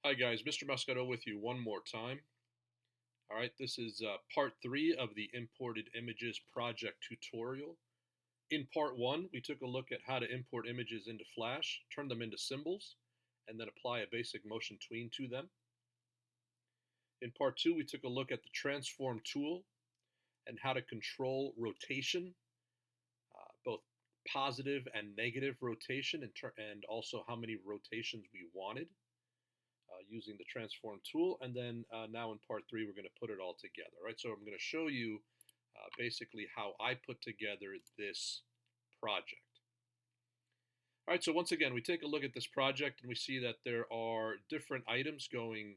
Hi guys, Mr. Muscato with you one more time. All right, this is part three of the Imported Images project tutorial. In part one, we took a look at how to import images into Flash, turn them into symbols, and then apply a basic motion tween to them. In part two, we took a look at the transform tool and how to control rotation, both positive and negative rotation, and also how many rotations we wanted. Using the transform tool. And then now in part three, we're going to put it all together, right? So I'm going to show you basically how I put together this project. All right, so once again, we take a look at this project and we see that there are different items going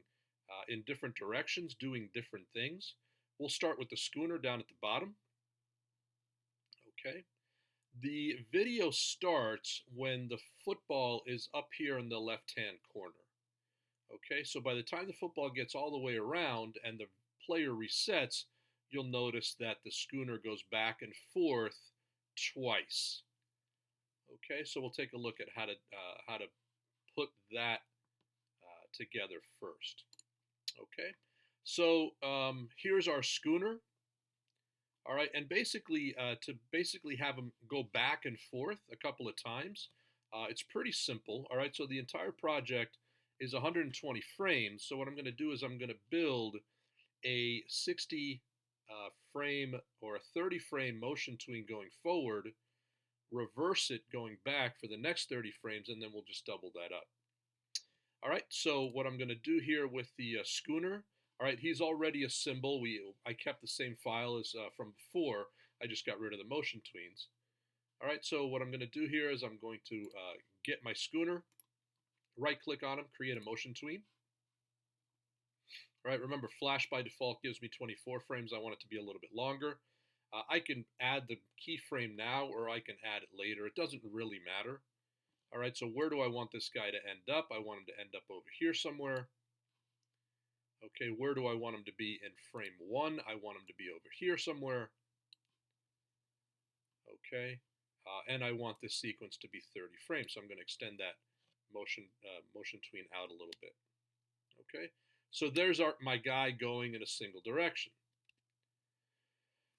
in different directions, doing different things. We'll start with the schooner down at the bottom. Okay. The video starts when the football is up here in the left-hand corner. Okay, so by the time the football gets all the way around and the player resets, you'll notice that the schooner goes back and forth twice. Okay, so we'll take a look at how to put that together first. Okay, so here's our schooner. All right, and basically to basically have them go back and forth a couple of times, it's pretty simple. All right, so the entire project is 120 frames. So what I'm going to do is I'm going to build a 60 frame or a 30 frame motion tween going forward, reverse it going back for the next 30 frames, and then we'll just double that up. All right, so what I'm going to do here with the schooner, all right, he's already a symbol. I kept the same file as from before. I just got rid of the motion tweens. All right, so what I'm going to do here is I'm going to get my schooner, right click on him, create a motion tween. All right, remember Flash by default gives me 24 frames. I want it to be a little bit longer. I can add the keyframe now or I can add it later. It doesn't really matter. All right, so where do I want this guy to end up? I want him to end up over here somewhere. Okay, where do I want him to be in frame one? I want him to be over here somewhere. Okay, and I want this sequence to be 30 frames, so I'm going to extend that motion tween out a little bit. Okay, so there's my guy going in a single direction.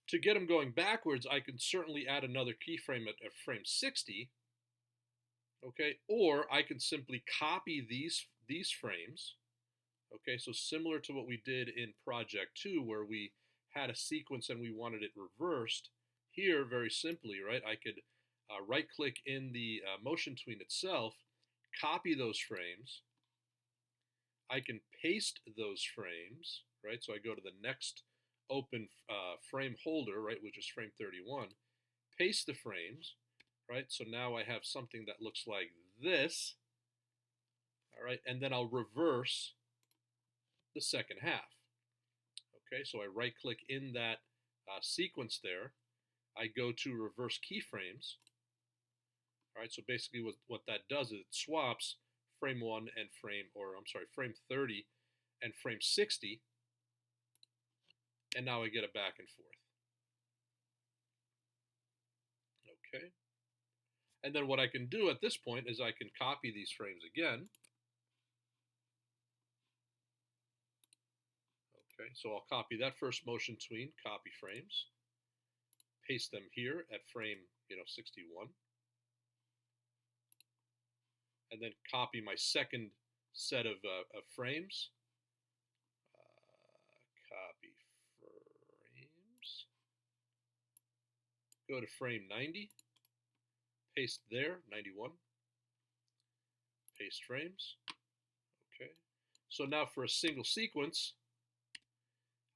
To get him going backwards, I can certainly add another keyframe at frame 60. Okay, or I can simply copy these frames. Okay, so similar to what we did in project 2 where we had a sequence and we wanted it reversed, here very simply, right, I could right click in the motion tween itself, copy those frames. I can paste those frames, right? So I go to the next open frame holder, right, which is frame 31, paste the frames, right? So now I have something that looks like this, all right? And then I'll reverse the second half. Okay, so I right click in that sequence there. I go to reverse keyframes. All right, so basically what that does is it swaps frame 1 and frame 30 and frame 60, and now I get a back and forth. Okay, and then what I can do at this point is I can copy these frames again. Okay, so I'll copy that first motion tween, copy frames, paste them here at frame 61, and then copy my second set of frames. Copy frames. Go to frame 90, paste there, 91, paste frames. Okay, so now for a single sequence,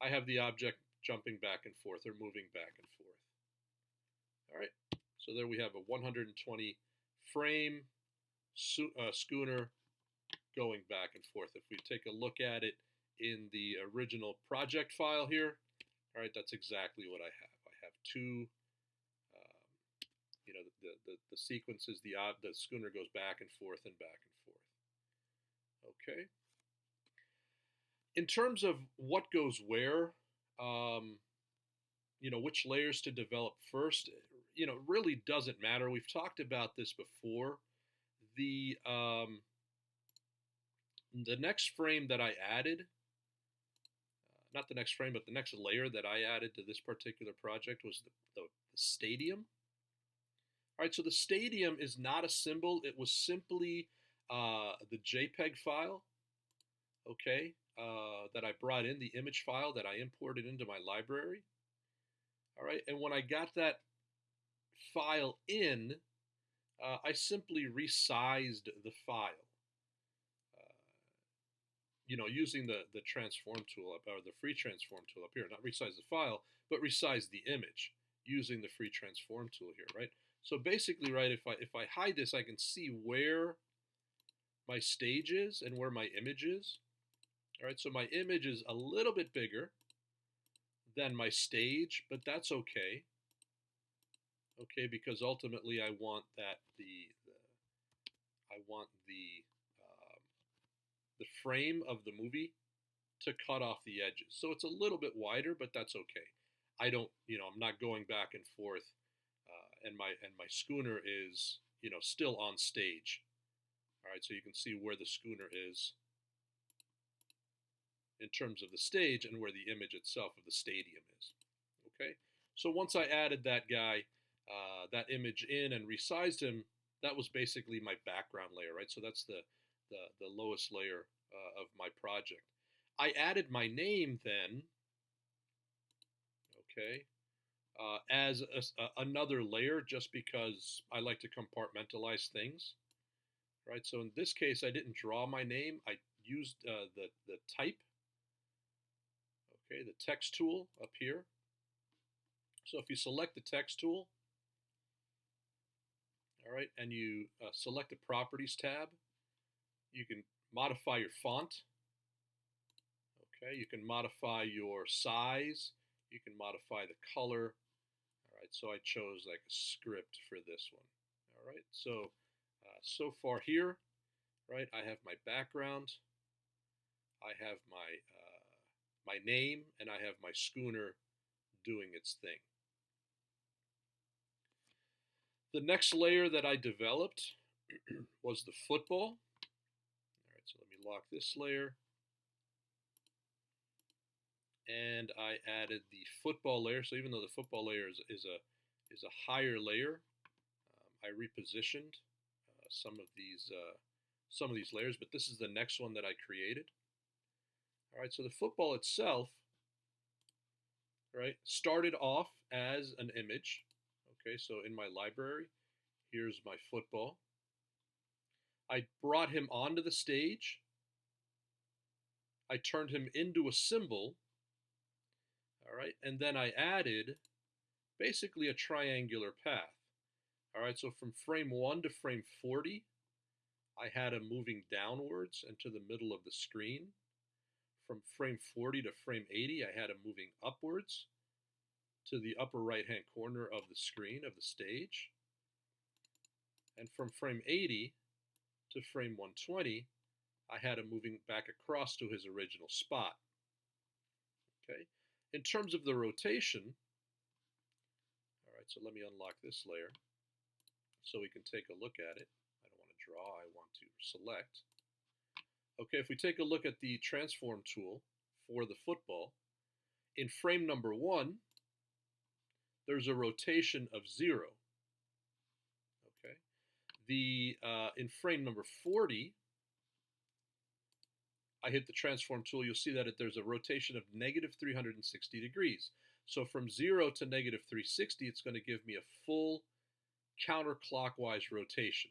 I have the object jumping back and forth or moving back and forth. All right, so there we have a 120 frame schooner going back and forth. If we take a look at it in the original project file here, all right, that's exactly what I have. I have two, the sequences, the schooner goes back and forth and back and forth. Okay. In terms of what goes where, which layers to develop first, really doesn't matter. We've talked about this before. The The next frame that I added, not the next frame, but the next layer that I added to this particular project was the stadium. All right, so the stadium is not a symbol. It was simply the JPEG file, okay, that I brought in, the image file that I imported into my library. All right, and when I got that file in, I simply resized the file, uh, using the transform tool up, or the free transform tool up here. Not resize the file, but resize the image using the free transform tool here, right? So basically, right, if I hide this, I can see where my stage is and where my image is. All right, so my image is a little bit bigger than my stage, but that's okay. Okay, because ultimately I want that I want the frame of the movie to cut off the edges. So it's a little bit wider, but that's okay. I don't, I'm not going back and forth, and my schooner is, still on stage. All right, so you can see where the schooner is in terms of the stage and where the image itself of the stadium is. Okay, so once I added that guy, that image in and resized him, that was basically my background layer, right? So that's the lowest layer of my project. I added my name then, okay, as another layer just because I like to compartmentalize things, right? So in this case, I didn't draw my name. I used the type, okay, the text tool up here. So if you select the text tool, all right, and you select the Properties tab, you can modify your font, okay, you can modify your size, you can modify the color. All right, so I chose like a script for this one. All right, so so far here, right, I have my background, I have my name, and I have my schooner doing its thing. The next layer that I developed was the football. All right, so let me lock this layer. And I added the football layer. So even though the football layer is a higher layer, I repositioned some of these layers. But this is the next one that I created. All right, so the football itself, right, started off as an image. Okay, so in my library, here's my football. I brought him onto the stage. I turned him into a symbol. All right, and then I added basically a triangular path. All right, so from frame 1 to frame 40, I had him moving downwards and to the middle of the screen. From frame 40 to frame 80, I had him moving upwards to the upper right-hand corner of the screen of the stage. And from frame 80 to frame 120, I had him moving back across to his original spot. Okay. In terms of the rotation, all right, so let me unlock this layer so we can take a look at it. I don't want to draw, I want to select. Okay, if we take a look at the transform tool for the football, in frame number 1, there's a rotation of 0. Okay, in frame number 40, I hit the transform tool, you'll see that there's a rotation of negative 360 degrees. So from 0 to negative 360, it's going to give me a full counterclockwise rotation.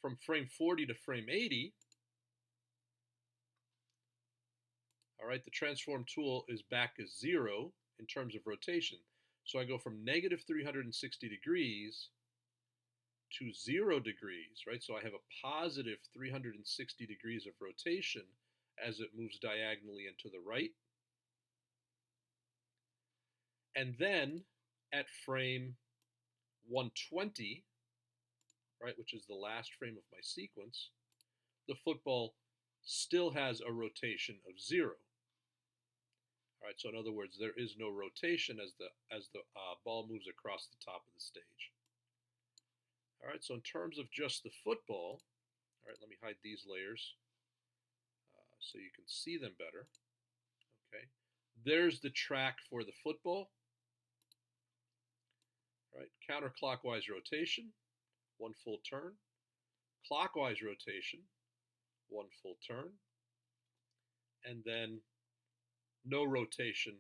From frame 40 to frame 80, all right, the transform tool is back as 0 in terms of rotation. So I go from negative 360 degrees to 0 degrees, right? So I have a positive 360 degrees of rotation as it moves diagonally and to the right. And then at frame 120, right, which is the last frame of my sequence, the football still has a rotation of 0. All right, so in other words, there is no rotation as the ball moves across the top of the stage. All right, so in terms of just the football, Let me hide these layers so you can see them better. Okay, there's the track for the football. Right, counterclockwise rotation, one full turn. Clockwise rotation, one full turn. And then no rotation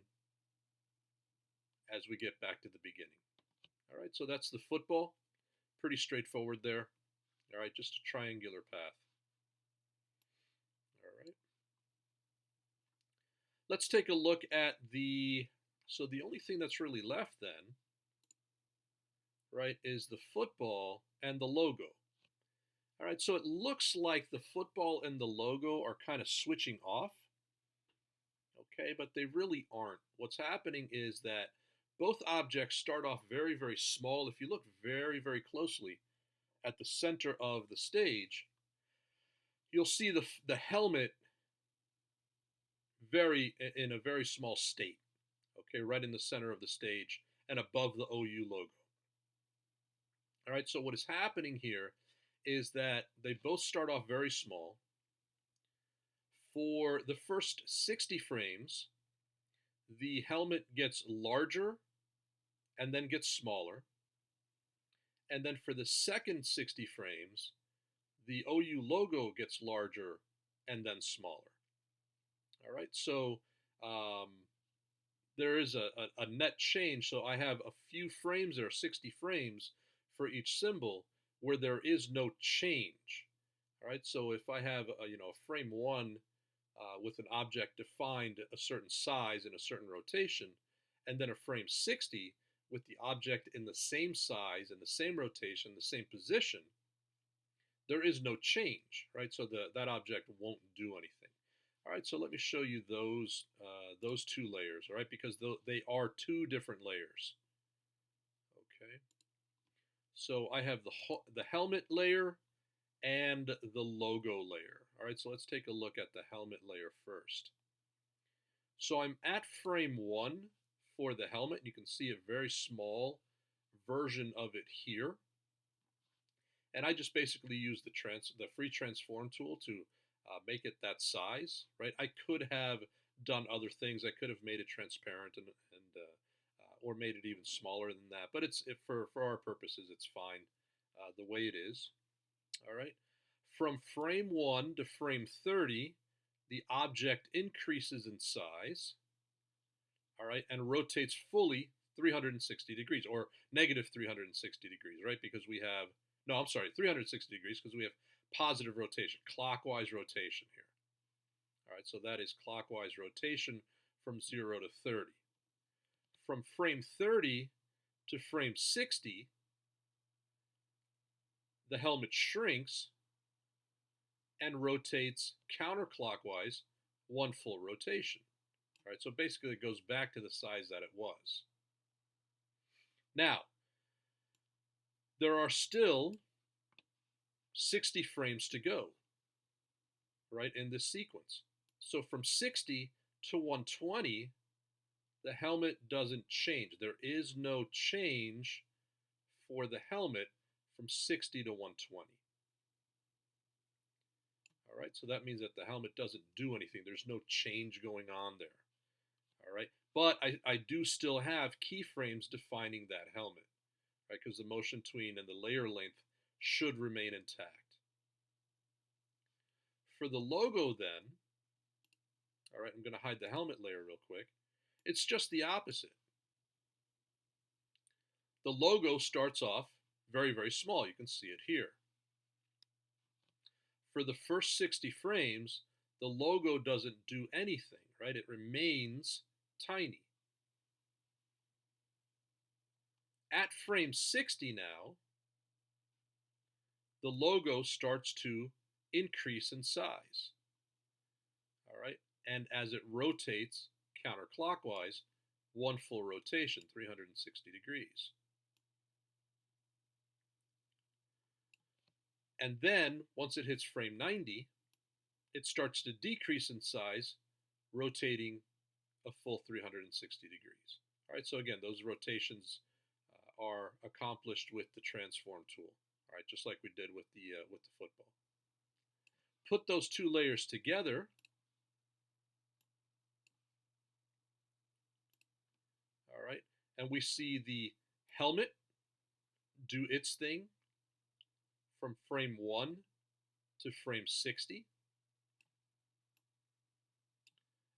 as we get back to the beginning. All right, so that's the football. Pretty straightforward there. All right, just a triangular path. All right. Let's take a look at so the only thing that's really left then, right, is the football and the logo. All right, so it looks like the football and the logo are kind of switching off. Okay, but they really aren't. What's happening is that both objects start off very, very small. If you look very, very closely at the center of the stage, you'll see the helmet in a very small state. Okay, right in the center of the stage and above the OU logo. All right, so what is happening here is that they both start off very small. For the first 60 frames, the helmet gets larger and then gets smaller. And then for the second 60 frames, the OU logo gets larger and then smaller. All right, so there is a net change. So I have a few frames there, 60 frames for each symbol, where there is no change. All right, so if I have a frame 1 with an object defined a certain size and a certain rotation, and then a frame 60 with the object in the same size and the same rotation, the same position, there is no change, right? So that object won't do anything. All right, so let me show you those two layers, all right, because they are two different layers. Okay, so I have the helmet layer and the logo layer. All right, so let's take a look at the helmet layer first. So I'm at frame 1 for the helmet. You can see a very small version of it here. And I just basically use the free transform tool to make it that size, right? I could have done other things. I could have made it transparent or made it even smaller than that. But for our purposes, it's fine the way it is. All right. From frame 1 to frame 30, the object increases in size, all right, and rotates fully 360 degrees, or negative 360 degrees, right? Because we have, no, I'm sorry, 360 degrees, because we have positive rotation, clockwise rotation here. All right, so that is clockwise rotation from 0 to 30. From frame 30 to frame 60, the helmet shrinks and rotates counterclockwise one full rotation. All right, so basically it goes back to the size that it was. Now, there are still 60 frames to go, right, in this sequence. So from 60 to 120, the helmet doesn't change. There is no change for the helmet from 60 to 120. All right, so that means that the helmet doesn't do anything. There's no change going on there. All right, but I do still have keyframes defining that helmet, right, because the motion tween and the layer length should remain intact. For the logo then, all right, I'm going to hide the helmet layer real quick. It's just the opposite. The logo starts off very, very small. You can see it here. For the first 60 frames, the logo doesn't do anything, right? It remains tiny. At frame 60 now, the logo starts to increase in size. All right, and as it rotates counterclockwise, one full rotation, 360 degrees. And then, once it hits frame 90, it starts to decrease in size, rotating a full 360 degrees. All right, so again, those rotations are accomplished with the transform tool. All right, just like we did with the football. put those two layers together, all right, and we see the helmet do its thing from frame 1 to frame 60.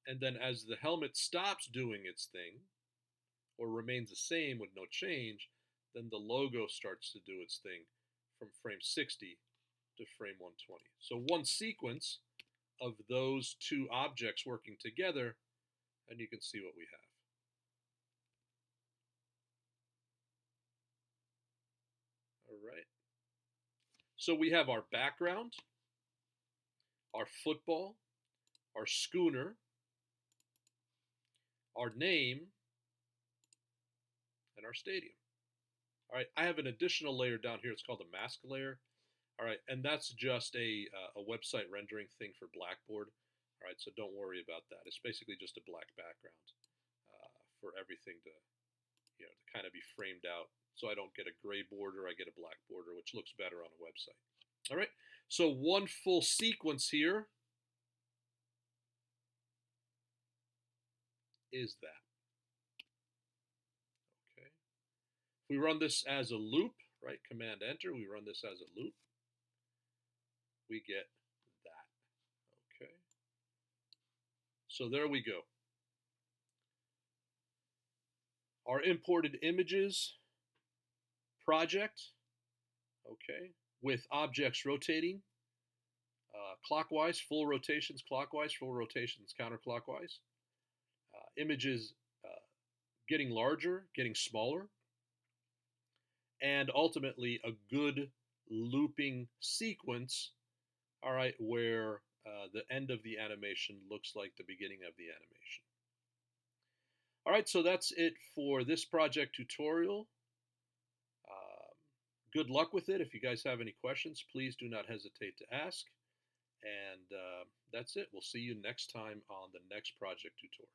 And then as the helmet stops doing its thing, or remains the same with no change, then the logo starts to do its thing from frame 60 to frame 120. So one sequence of those two objects working together, and you can see what we have. All right. So we have our background, our football, our schooner, our name, and our stadium. All right, I have an additional layer down here. It's called the mask layer. All right, and that's just a website rendering thing for Blackboard. All right, so don't worry about that. It's basically just a black background for everything to, to kind of be framed out. So I don't get a gray border, I get a black border, which looks better on a website. All right, so one full sequence here is that. Okay, if we run this as a loop, right, Command Enter, we run this as a loop, we get that. Okay, so there we go. Our imported images project, okay, with objects rotating clockwise, full rotations clockwise, full rotations counterclockwise. Images getting larger, getting smaller, and ultimately a good looping sequence, all right, where the end of the animation looks like the beginning of the animation. All right, so that's it for this project tutorial. Good luck with it. If you guys have any questions, please do not hesitate to ask. And that's it. We'll see you next time on the next project tutorial.